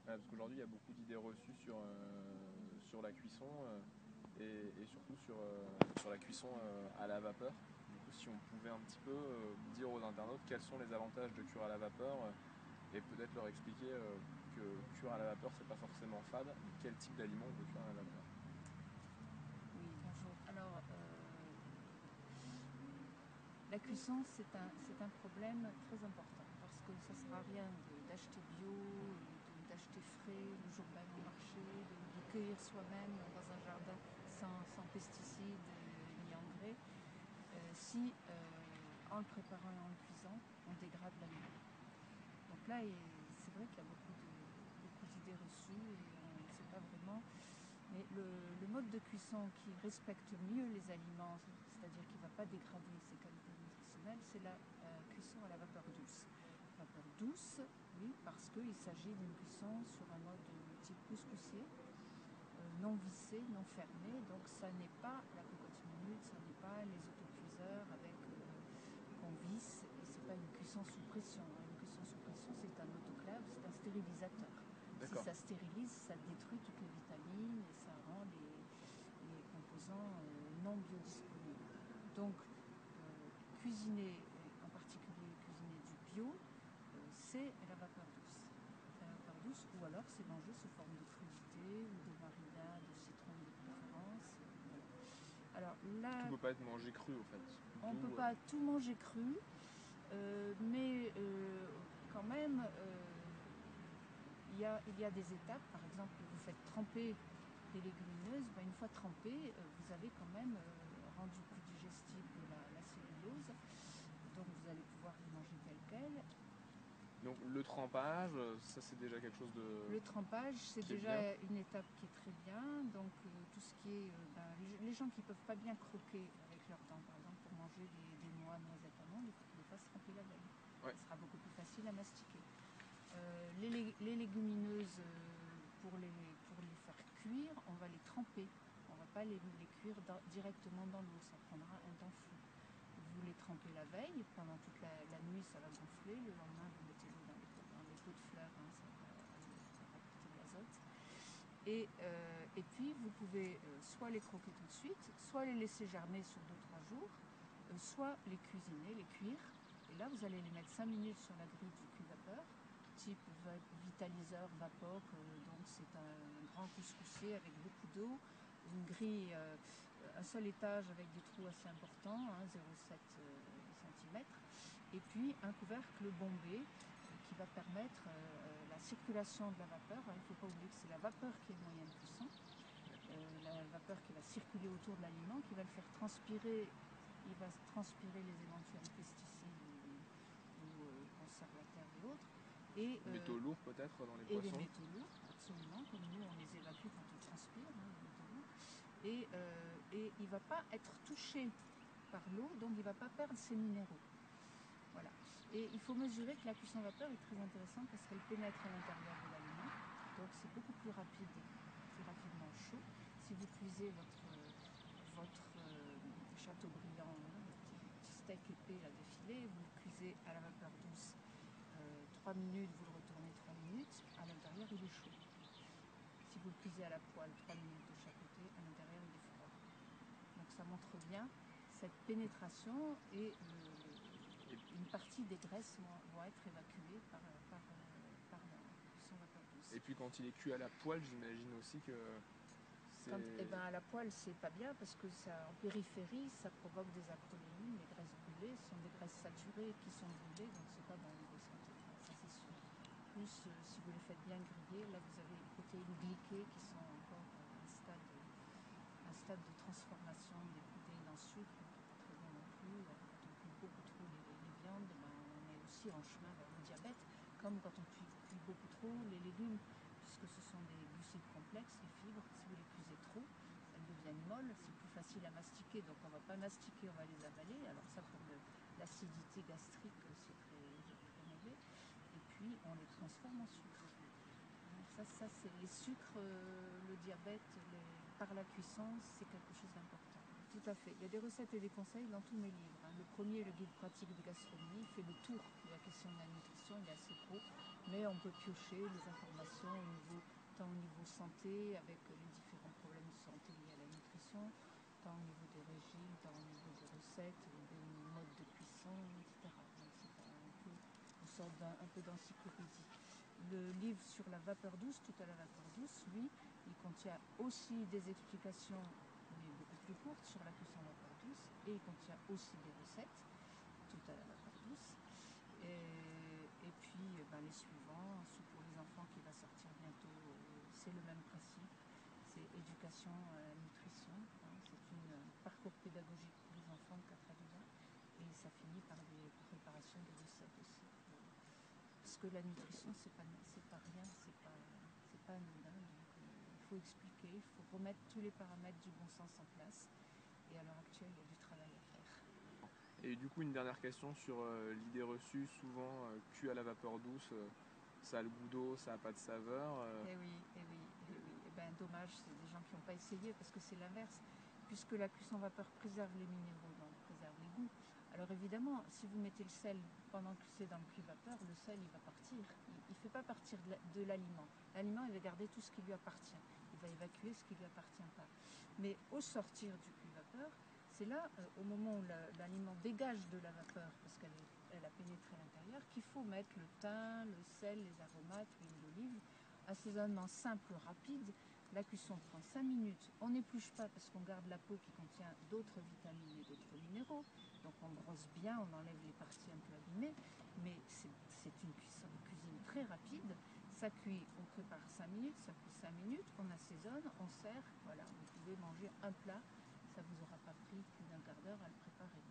Parce qu'aujourd'hui, il y a beaucoup d'idées reçues sur la cuisson et surtout sur la cuisson à la vapeur. Du coup, si on pouvait un petit peu dire aux internautes quels sont les avantages de cuire à la vapeur et peut-être leur expliquer que cuire à la vapeur, c'est pas forcément fade, quel type d'aliment on peut cuire à la vapeur. Oui, bonjour. Alors, la cuisson, c'est un problème très important parce que ça ne sert à rien d'acheter bio, d'acheter frais le jour même au marché, de cueillir soi-même dans un jardin sans pesticides ni engrais, si en le préparant et en le cuisant, on dégrade l'aliment. Donc là, c'est vrai qu'il y a beaucoup d'idées reçues et on ne sait pas vraiment. Mais le mode de cuisson qui respecte mieux les aliments, c'est-à-dire qui ne va pas dégrader ses qualités nutritionnelles, c'est la cuisson à la vapeur douce. Vapeur douce, oui, parce qu'il s'agit d'une cuisson sur un mode type couscoussier, non vissé, non fermé. Donc ça n'est pas la cocotte minute, ça n'est pas les autocuiseurs avec qu'on visse, et c'est pas une cuisson sous pression. Une cuisson sous pression, c'est un autoclave, c'est un stérilisateur. Si ça stérilise, ça détruit toutes les vitamines et ça rend les composants non biodisponibles. Donc, cuisiner, en particulier cuisiner du bio, c'est la vapeur douce. C'est la vapeur douce, ou alors c'est mangé sous forme de crudité ou de marinade, de citron de préférence. Voilà. Alors là, tout peut pas être mangé cru au fait. on ne peut pas tout manger cru, mais quand même, il y a des étapes. Par exemple, vous faites tremper des légumineuses, une fois trempées, vous avez quand même rendu plus digestible la cellulose, donc vous allez pouvoir les manger telles quelles. Donc le trempage, ça c'est déjà quelque chose de... Le trempage, c'est déjà une étape qui est très bien. Donc tout ce qui est... les gens qui ne peuvent pas bien croquer avec leurs dents, par exemple, pour manger des noix, noisettes, amandes, il faut qu'ils les fassent tremper la veille. Ouais. Ce sera beaucoup plus facile à mastiquer. Les légumineuses, pour les faire cuire, on va les tremper. On ne va pas les cuire directement dans l'eau, ça prendra un temps fou. Vous les trempez la veille, pendant toute la nuit ça va gonfler, le lendemain vous mettez l'eau dans les pots de fleurs, ça va rapporter de l'azote. Et puis vous pouvez soit les croquer tout de suite, soit les laisser germer sur 2-3 jours, soit les cuisiner, les cuire. Et là vous allez les mettre 5 minutes sur la grille du cuit-vapeur, type vitaliseur Vapoc, donc c'est un grand couscoussier avec beaucoup d'eau, une grille, un seul étage avec des trous assez importants, 0,7 cm, et puis un couvercle bombé qui va permettre la circulation de la vapeur. Il ne faut pas oublier que c'est la vapeur qui est le moyen de cuisson, la vapeur qui va circuler autour de l'aliment, qui va le faire transpirer. Il va transpirer les éventuels pesticides ou conservateurs et autres. Et métaux lourds peut-être dans les poissons. Et les métaux lourds, absolument, comme nous on les évacue quand on transpire, les métaux lourds. Et il ne va pas être touché par l'eau, donc il ne va pas perdre ses minéraux. Voilà. Et il faut mesurer que la cuisson vapeur est très intéressante parce qu'elle pénètre à l'intérieur de l'aliment, donc c'est beaucoup plus rapidement chaud. Si vous cuisez votre Chateaubriand, votre petit steak épais là, défilé, vous le cuisez à la vapeur douce 3 minutes, vous le retournez 3 minutes, à l'intérieur il est chaud. Si vous le cuisez à la poêle 3 minutes de chaque côté, à l'intérieur il est froid. Donc ça montre bien cette pénétration et une partie des graisses vont être évacuées par la cuisson vapeur douce. Et puis quand il est cuit à la poêle, j'imagine aussi que à la poêle, c'est pas bien parce que en périphérie, ça provoque des acrolémines. Les graisses brûlées sont des graisses saturées qui sont brûlées, donc c'est pas bon niveau santé, ça c'est sûr. Plus si vous les faites bien griller, là vous avez les protéines glyquées qui sont encore à un stade de transformation des protéines en sucre, qui n'est pas très bon non plus. Quand on cuit beaucoup trop les viandes, on est aussi en chemin vers le diabète, comme quand on cuit beaucoup trop les légumes, puisque ce sont des glucides complexes, les fibres. Si vous les cuisez trop, elles deviennent molles, c'est plus facile à mastiquer, donc on ne va pas mastiquer, on va les avaler. Alors ça, pour l'acidité gastrique, c'est très mauvais. Et puis on les transforme en sucre. Ça c'est les sucres, le diabète, par la cuisson, c'est quelque chose d'important. Tout à fait. Il y a des recettes et des conseils dans tous mes livres, le premier, le guide pratique de gastronomie, fait le tour de la question de la nutrition, il est assez gros, mais on peut piocher les informations tant au niveau santé, avec les différents problèmes de santé liés à la nutrition, tant au niveau des régimes, tant au niveau des recettes, des modes de cuisson, etc. Donc c'est une sorte un peu d'encyclopédie. Le livre sur la vapeur douce, Tout à la vapeur douce, lui, il contient aussi des explications, mais beaucoup plus courtes, sur la cuisson vapeur douce, et il contient aussi des recettes, Tout à la vapeur douce. Et puis les suivants, celui pour les enfants qui va sortir bientôt, c'est le même principe, c'est éducation à la nutrition, hein, c'est un parcours pédagogique pour les enfants de 4 à 12 ans, et ça finit par des préparations de recettes aussi. Parce que la nutrition, c'est pas rien, c'est pas anodin, donc il faut expliquer, il faut remettre tous les paramètres du bon sens en place, et à l'heure actuelle, il y a du travail à faire. Et du coup, une dernière question sur l'idée reçue, souvent cuit à la vapeur douce, ça a le goût d'eau, ça n'a pas de saveur. Eh oui, eh oui, eh oui. Eh ben, dommage, c'est des gens qui n'ont pas essayé, parce que c'est l'inverse. Puisque la cuisson vapeur préserve les minéraux, donc préserve les goûts. Alors évidemment, si vous mettez le sel pendant que c'est dans le cuit vapeur, le sel il va partir. Il ne fait pas partir de l'aliment. L'aliment il va garder tout ce qui lui appartient. Il va évacuer ce qui ne lui appartient pas. Mais au sortir du cuit vapeur, c'est là, au moment où l'aliment dégage de la vapeur, parce qu'elle a pénétré à l'intérieur, qu'il faut mettre le thym, le sel, les aromates, l'huile d'olive. Assaisonnement simple, rapide. La cuisson prend 5 minutes. On n'épluche pas parce qu'on garde la peau qui contient d'autres vitamines et d'autres minéraux. Donc on brosse bien, on enlève les parties un peu abîmées. Mais c'est une cuisine très rapide. Ça cuit, on prépare 5 minutes, ça cuit 5 minutes, on assaisonne, on sert. Voilà, vous pouvez manger un plat. Ça ne vous aura pas pris plus d'un quart d'heure à le préparer.